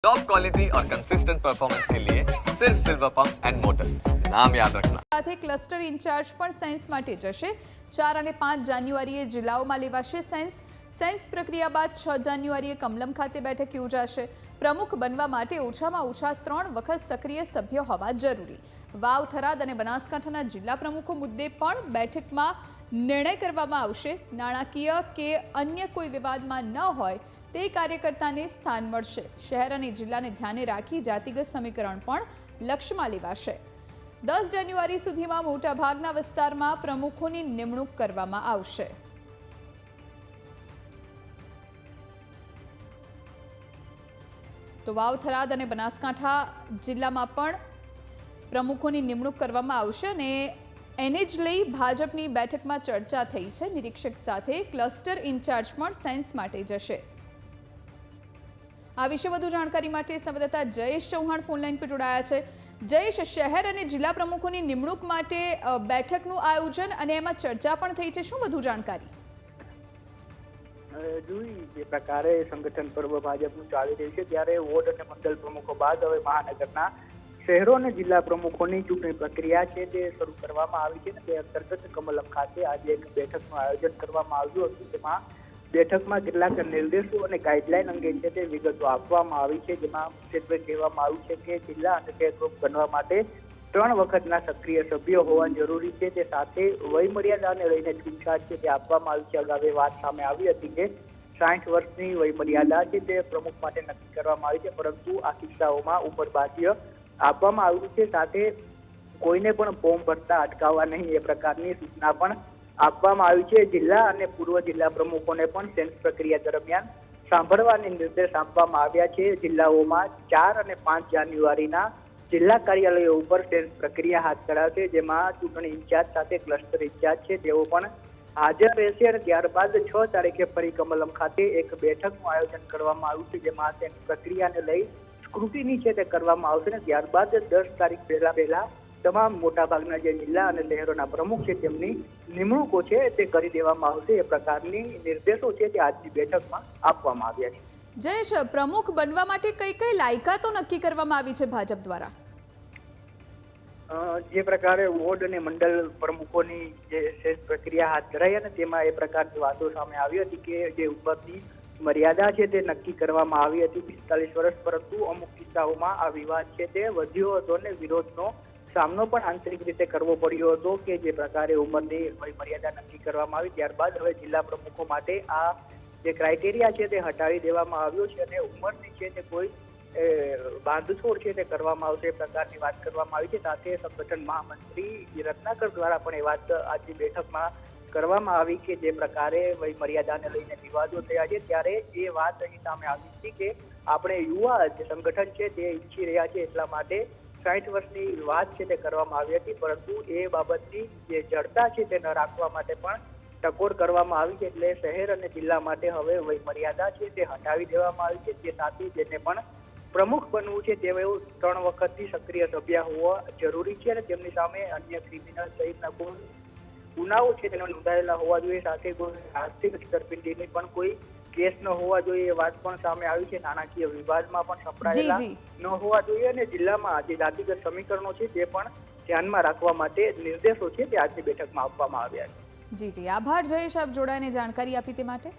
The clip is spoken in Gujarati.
टॉप क्वालिटी और कंसिस्टेंट परफॉर्मेंस के लिए सिर्फ सिल्वर पंप्स एंड मोटर्स, नाम याद रखना। સાથે ક્લસ્ટર ઇન્ચાર્જ પણ સાયન્સ માટે જશે। 4 અને 5 જાન્યુઆરીએ જિલ્લાઓમાં લેવાશે સાયન્સ પ્રક્રિયા બાદ 6 જાન્યુઆરીએ કમલમ ખાતે બેઠક યોજાશે। પ્રમુખ બનવા માટે ઓછામાં ઓછા 3 વખત સક્રિય સભ્ય હોવા જરૂરી। વાવ, થરાદ અને બનાસકાંઠાના જિલ્લા પ્રમુખો મુદ્દે પણ બેઠકમાં નિર્ણય કરવામાં આવશે। નાણાકીય કે અન્ય કોઈ વિવાદમાં ન હોય તે કાર્યકર્તાને સ્થાન મળશે। શહેર અને જિલ્લાને ધ્યાને રાખી જાતિગત સમીકરણ પણ લક્ષ્યમાં લેવાશે। 10 જાન્યુઆરી સુધીમાં મોટાભાગના વિસ્તારમાં પ્રમુખોની નિમણૂક કરવામાં આવશે। તો વાવ, થરાદ અને બનાસકાંઠા જિલ્લામાં પણ પ્રમુખોની નિમણૂક કરવામાં આવશે અને એને જ લઈ ભાજપની બેઠકમાં ચર્ચા થઈ છે। નિરીક્ષક સાથે ક્લસ્ટર ઇન્ચાર્જ પણ સાયન્સ માટે જશે। આ વિશે વધુ જાણકારી માટે સંવાદદાતા જયેશ ચૌહાણ ફોનલાઈન પર જોડાયા છે। જયેશ, શહેર અને જિલ્લા પ્રમુખોની નિમણૂક માટે બેઠકનું આયોજન અને એમાં ચર્ચા પણ થઈ છે, શું વધુ જાણકારી? જે પ્રકારે સંગઠન પર્વ ભાજપનું ચાલી રહ્યું છે ત્યારે વોર્ડ અને મંડળ પ્રમુખો બાદ હવે મહાનગરના શહેરો અને જિલ્લા પ્રમુખોની ચૂંટણી પ્રક્રિયા છે તે શરૂ કરવામાં આવી છે। તે અંતર્ગત કમલમ ખાતે આજે એક બેઠકનું આયોજન કરવામાં આવ્યું હતું। જેમાં બેઠકમાં કેટલાક નિર્દેશો અને ગાઈડલાઈન અંગે છે તે વિગતો આપવામાં આવી છે। જેમાં મુખ્યત્વે કહેવામાં આવ્યું છે કે જિલ્લા અને શહેર પ્રમુખ બનવા માટે 3 વખતના સક્રિય સભ્યો હોવા જરૂરી છે। તે સાથે વયમર્યાદાને લઈને છૂટછાટ છે તે આપવામાં આવી છે। અગાઉ વાત સામે આવી હતી કે 60 વર્ષની વયમર્યાદા છે તે પ્રમુખ માટે નક્કી કરવામાં આવી છે, પરંતુ આ કિસ્સાઓમાં ઉપરબાહ્ય આપવામાં આવ્યું છે। સાથે કોઈને પણ ફોર્મ ભરતા અટકાવવા નહીં એ પ્રકારની સૂચના પણ આપવામાં આવી છે। જિલ્લા અને પૂર્વ જિલ્લા પ્રમુખોને પણ સેન્સ પ્રક્રિયા દરમિયાન સાંભળવાની નિર્દેશ આપવામાં આવ્યા છે। જિલ્લાઓમાં 4 અને 5 જાન્યુઆરીના જિલ્લા કાર્યાલયો ઉપર સેન્સ પ્રક્રિયા હાથ ધરાશે। જેમાં ચૂંટણી ઇન્ચાર્જ સાથે ક્લસ્ટર ઇન્ચાર્જ છે તેઓ પણ હાજર રહેશે અને ત્યારબાદ 6 તારીખે ફરી કમલમ ખાતે એક બેઠકનું આયોજન કરવામાં આવ્યું છે। જેમાં સેન્સ પ્રક્રિયાને લઈ સ્ક્રુટિની છે તે કરવામાં આવશે અને ત્યારબાદ 10 તારીખ પહેલા તમામ મોટાભાગના જે જિલ્લા અને શહેરોના પ્રમુખ છે તેમની નિમણૂકો છે તે કરી દેવામાં આવશે। એ પ્રકારની નિર્દેશો છે તે આજની બેઠકમાં આપવામાં આવ્યા છે। જયેશ, પ્રમુખ બનવા માટે કઈ કઈ લાયકાતો નક્કી કરવામાં આવી છે ભાજપ દ્વારા? જે પ્રકારે વોર્ડ અને મંડળ પ્રમુખોની જે શેષ પ્રક્રિયા હાથ ધરાઈ અને તેમાં એ પ્રકારની વાતો સામે આવી હતી કે જે ઉપરની મર્યાદા છે તે નક્કી કરવામાં આવી હતી 45 વર્ષ, પરંતુ અમુક કિસ્સાઓમાં આ વિવાદ છે તે વધ્યો હતો અને વિરોધનો સામનો પણ આંતરિક રીતે કરવો પડ્યો હતો કે જે પ્રકારે ઉંમરની મર્યાદા નક્કી કરવામાં આવી ત્યારબાદ હવે જિલ્લા પ્રમુખો માટે આ જે ક્રાઇટેરિયા છે તે હટાવી દેવામાં આવ્યો છે અને ઉંમરની છે તે કોઈ બાંધછોડ છે તે કરવામાં આવશે એ પ્રકારની વાત કરવામાં આવી છે। સાથે સંગઠન મહામંત્રી રત્નાકર દ્વારા પણ એ વાત આજની બેઠકમાં કરવામાં આવી કે જે પ્રકારે વય મર્યાદાને લઈને વિવાદો થયા છે ત્યારે એ વાત અહીં સામે આવી હતી કે આપણે યુવા જે સંગઠન છે તે ઈચ્છી રહ્યા છે એટલા માટે 60 વર્ષની વાત છે તે કરવામાં આવી હતી, પરંતુ એ બાબતની જે જડતા છે તે ન રાખવા માટે પણ ટકોર કરવામાં આવી છે। એટલે શહેર અને જિલ્લા માટે હવે વય મર્યાદા છે તે હટાવી દેવામાં આવી છે। તે સાથે જેને પણ પ્રમુખ બનવું છે તેઓ 3 વખતથી સક્રિય સભ્ય હોવા જરૂરી છે અને તેમની સામે અન્ય ક્રિમિનલ સહિતના કોઈ ગુનાઓ છે તેનો નોંધાયેલા હોવા જોઈએ। સાથે કોઈ આર્થિક છેતરપિંડીની પણ કોઈ કેસ ન હોવા જોઈએ એ વાત પણ સામે આવી છે। નાણાકીય વિવાદમાં પણ સંપડાયેલા ન હોવા જોઈએ અને જિલ્લામાં જે જાતિગત સમીકરણો છે તે પણ ધ્યાનમાં રાખવા માટે નિર્દેશો છે તે આજની બેઠકમાં આપવામાં આવ્યા છે। જી, આભાર જયેશ, આપ જોડાઈને જાણકારી આપી તે માટે।